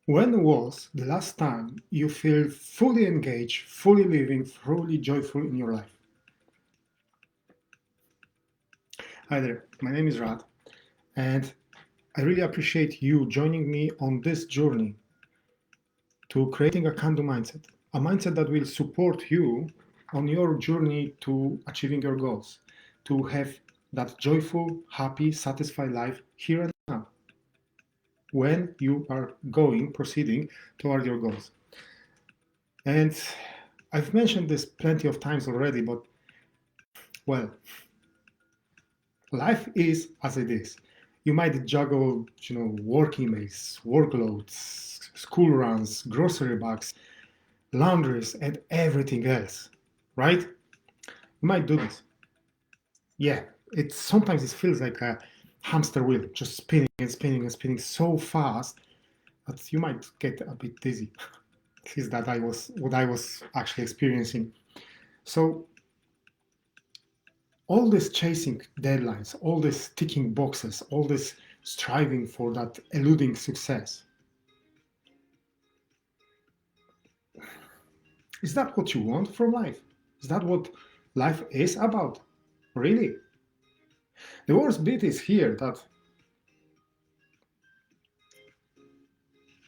When was the last time you feel fully engaged, fully living, fully joyful in your life? Hi there, my name is Rad, and I really appreciate you joining me on this journey to creating a Can-Do mindset, a mindset that will support you on your journey to achieving your goals, to have that joyful, happy, satisfied life here and now when you are proceeding toward your goals. And I've mentioned this plenty of times already, but well, life is as it is. You might juggle, work emails, workloads, school runs, grocery bags, laundries, and everything else, right? You might do this. Yeah, sometimes it feels like a hamster wheel, just spinning and spinning and spinning so fast that you might get a bit dizzy. At least that I was what I was actually experiencing. So all this chasing deadlines, all this ticking boxes, all this striving for that eluding success. Is that what you want from life? Is that what life is about? Really? The worst bit is here that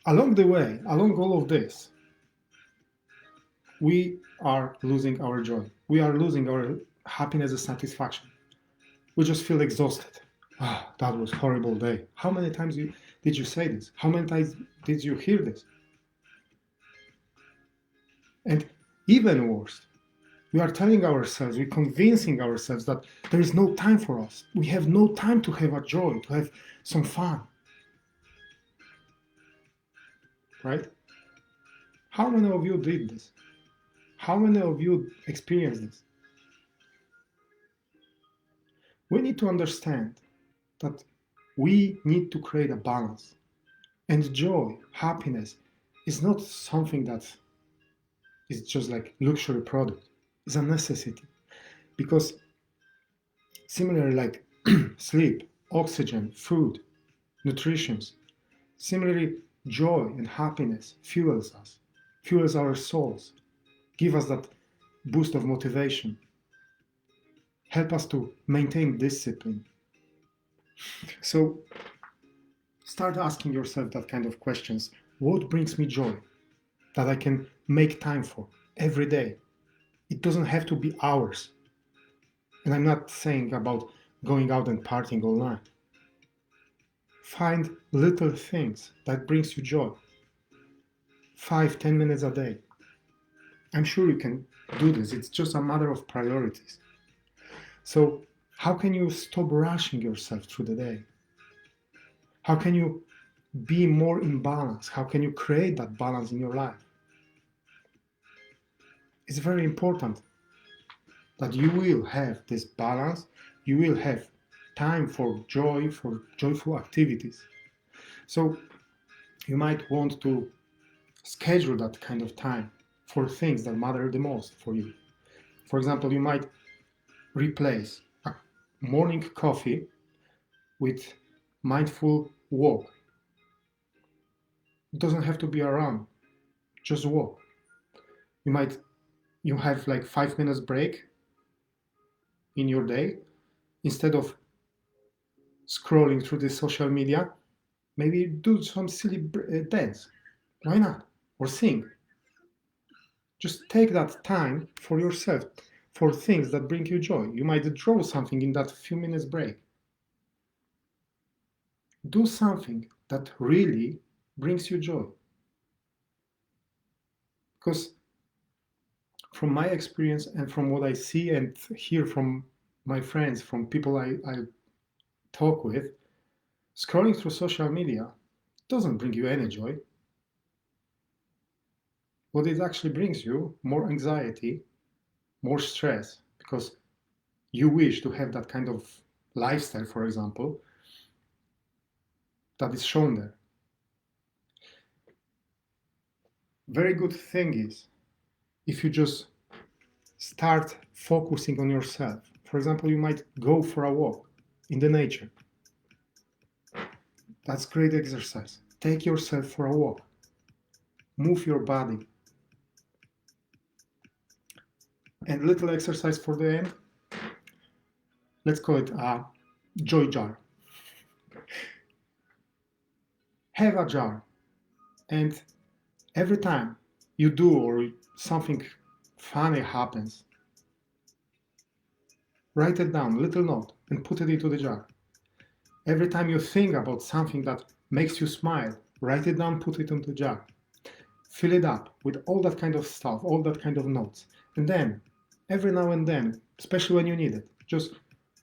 along the way, along all of this, we are losing our joy. We are losing our happiness and satisfaction. We just feel exhausted. Ah, that was a horrible day. How many times did you say this? How many times did you hear this? And even worse, we are telling ourselves, we're convincing ourselves that there is no time for us. We have no time to have a joy, to have some fun. Right? How many of you did this? How many of you experienced this? We need to understand that we need to create a balance. And joy, happiness, is not something that is just like luxury product. It's a necessity. Because similarly like sleep, oxygen, food, nutrition, similarly joy and happiness fuels us, fuels our souls, give us that boost of motivation, help us to maintain discipline. So start asking yourself that kind of questions. What brings me joy that I can make time for every day? It doesn't have to be hours. And I'm not saying about going out and partying all night. Find little things that brings you joy. 5-10 minutes a day. I'm sure you can do this. It's just a matter of priorities. So how can you stop rushing yourself through the day? How can you be more in balance? How can you create that balance in your life? It's very important that you will have this balance. You will have time for joy, for joyful activities. So you might want to schedule that kind of time for things that matter the most for you. For example, you might replace a morning coffee with mindful walk. It doesn't have to be a run, just walk. You have like 5 minutes break in your day. Instead of scrolling through the social media, maybe do some silly dance. Why not? Or sing. Just take that time for yourself, for things that bring you joy. You might draw something in that few minutes break. Do something that really brings you joy. Because from my experience and from what I see and hear from my friends, from people I talk with, scrolling through social media doesn't bring you any joy. What it actually brings you, more anxiety, more stress, because you wish to have that kind of lifestyle, for example, that is shown there. Very good thing is if you just start focusing on yourself. For example, you might go for a walk in the nature. That's great exercise. Take yourself for a walk. move your body. And little exercise for the end, let's call it a joy jar. Have a jar, and every time you do or something funny happens, write it down, little note, and put it into the jar. Every time you think about something that makes you smile, write it down, put it into the jar. Fill it up with all that kind of stuff, all that kind of notes. And then, every now and then, especially when you need it, just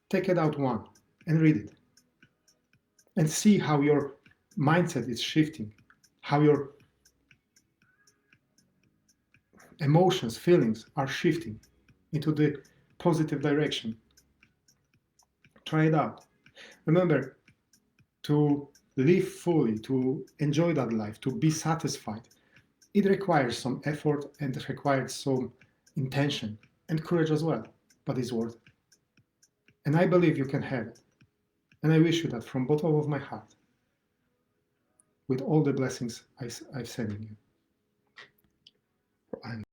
take it out one and read it. And see how your mindset is shifting, how your emotions, feelings are shifting into the positive direction. Try it out. Remember, to live fully, to enjoy that life, to be satisfied, it requires some effort and it requires some intention and courage as well, but it's worth it. And I believe you can have it. And I wish you that from bottom of my heart, with all the blessings I've sent you.